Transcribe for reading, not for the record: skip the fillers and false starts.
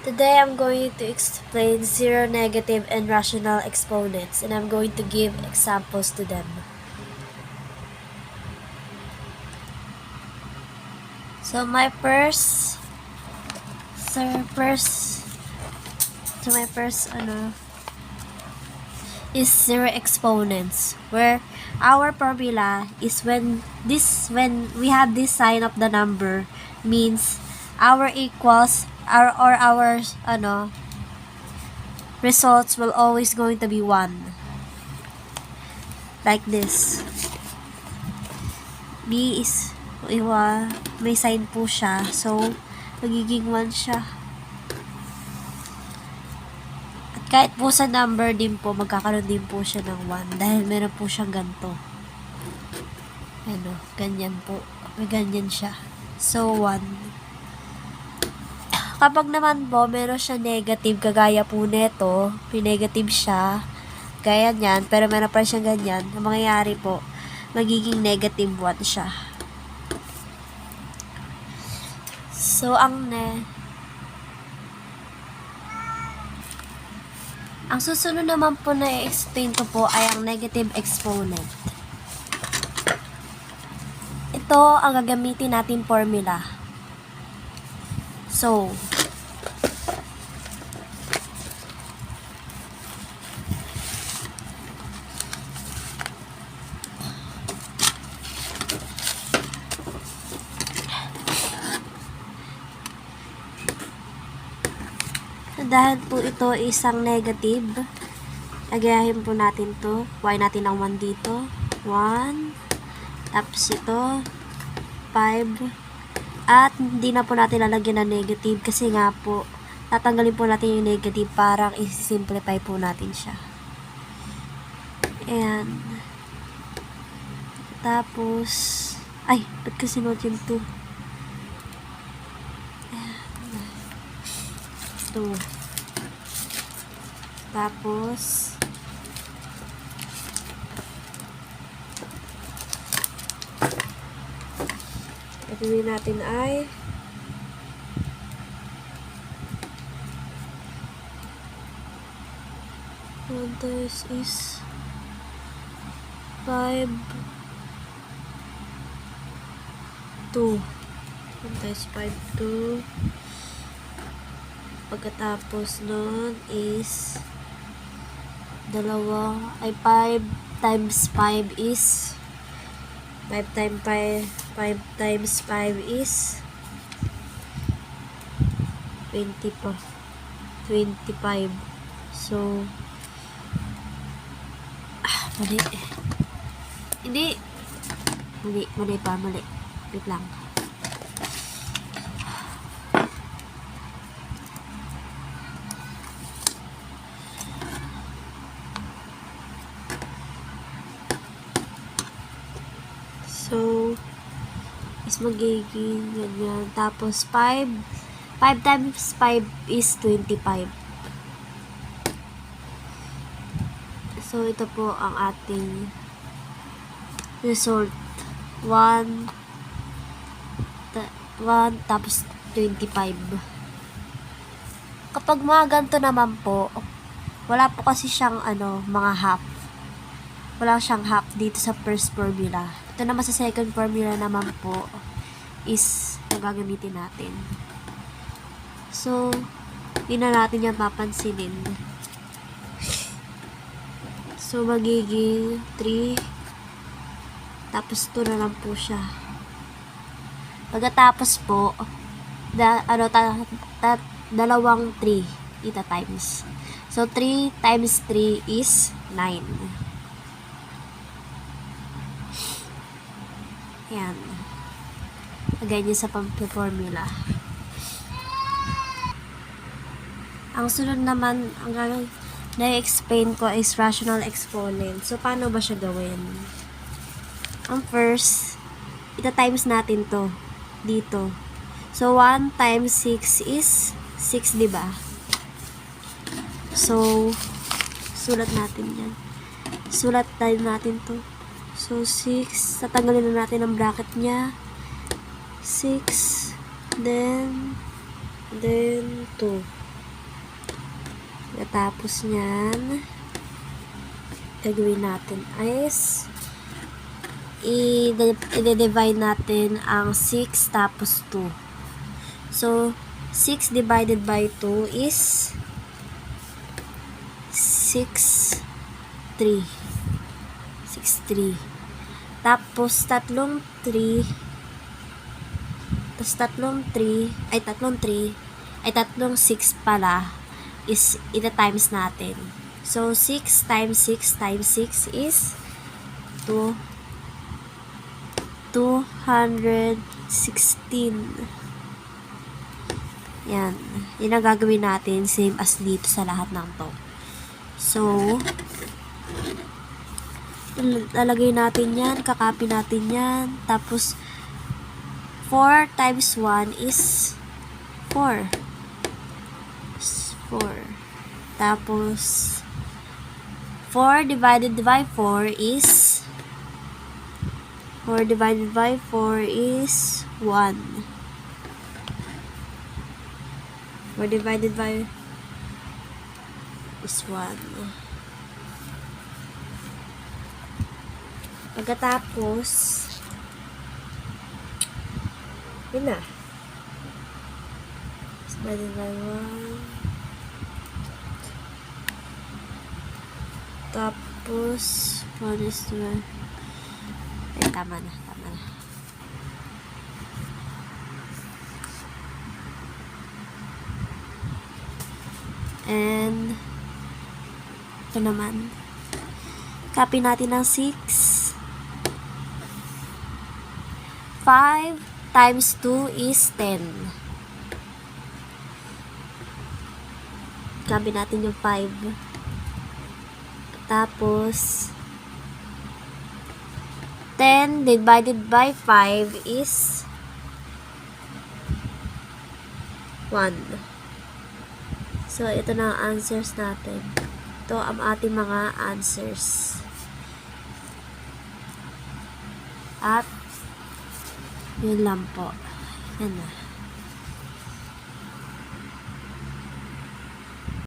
Today I'm going to explain zero, negative, and rational exponents, and I'm going to give examples to them. So my first is zero exponents, where our formula is when we have this sign of the number, means our equals our results will always going to be 1, like this. B is may sign po siya, so magiging 1 siya. At kahit po sa number din po, magkakaroon din po siya ng 1 dahil meron po siyang ganito. Ganyan po. May ganyan siya. So 1. Kapag naman po meron siya negative, kagaya po nito, negative siya, gaya niyan, pero meron pa siyang ganyan, ang mangyayari po, magiging negative 1 siya. So, ang susunod naman po na i-explain ko po ay ang negative exponent. Ito ang gagamitin natin formula. So, dahil po ito isang negative, agayahin po natin to. Kuhain natin ang 1 dito. 1. Tapos ito, 5. At hindi na po natin lalagyan ng negative kasi nga po, tatanggalin po natin yung negative para i-simplify po natin siya. And, tapos, ay, ba't kasi not yung 2? 2. Tapos, gagawin natin ay 1 times is 5, 2. 1 times 5, 2. Pagkatapos nun is 5 times 5 is 5 times 5 is 20 pa. 25. So, mali. Mali. Wait lang. So, is magiging ganyan. Tapos, 5 times 5 is 25. So, ito po ang ating result. 1 tapos 25. Kapag mga ganito naman po, wala po kasi siyang mga half. Wala siyang half dito sa first formula. Ito naman sa second formula naman po is yung gagamitin natin. So, hindi na natin yan papansinin. So, magiging 3 tapos 2 na lang po siya. Pagkatapos po, dalawang 3 times. So, 3 times 3 is 9. Ayan. Ganyan sa formula. Ang sunod naman, ang na-explain ko is rational exponent. So, paano ba siya gawin? Ang first, ita-times natin to dito. So, 1 times 6 is 6, diba? So, sulat natin yan. Sulat tayo natin to. So, 6. Tatanggalin na natin ang bracket niya. 6. Then 2. Tapos nyan, gagawin natin is i-divide natin ang 6 tapos 2. So, 6 divided by 2 is 6, 3. 6, 3. Tapos, tatlong 3, tatlong 6 pala is ita-times natin. So, 6 times 6 times 6 is 216. Yan. Yan ang gagawin natin. Same as dito sa lahat ng to. So, lalagay natin yan. Kakopy natin yan. Tapos, 4 times 1 is 4. 4. Tapos, 4 divided by 4 is 1. 4 divided by is 1. Pagkatapos, yun na. Divided by 1. Tapos, 1 is 2. Ay, tama na. And, ito naman. Copy natin ng 6. 5 times 2 is 10. Copy natin yung 5. Tapos, 10 divided by 5 is 1. So, ito na ang answers natin. Ito ang ating mga answers. At, yun lang po. Yan na.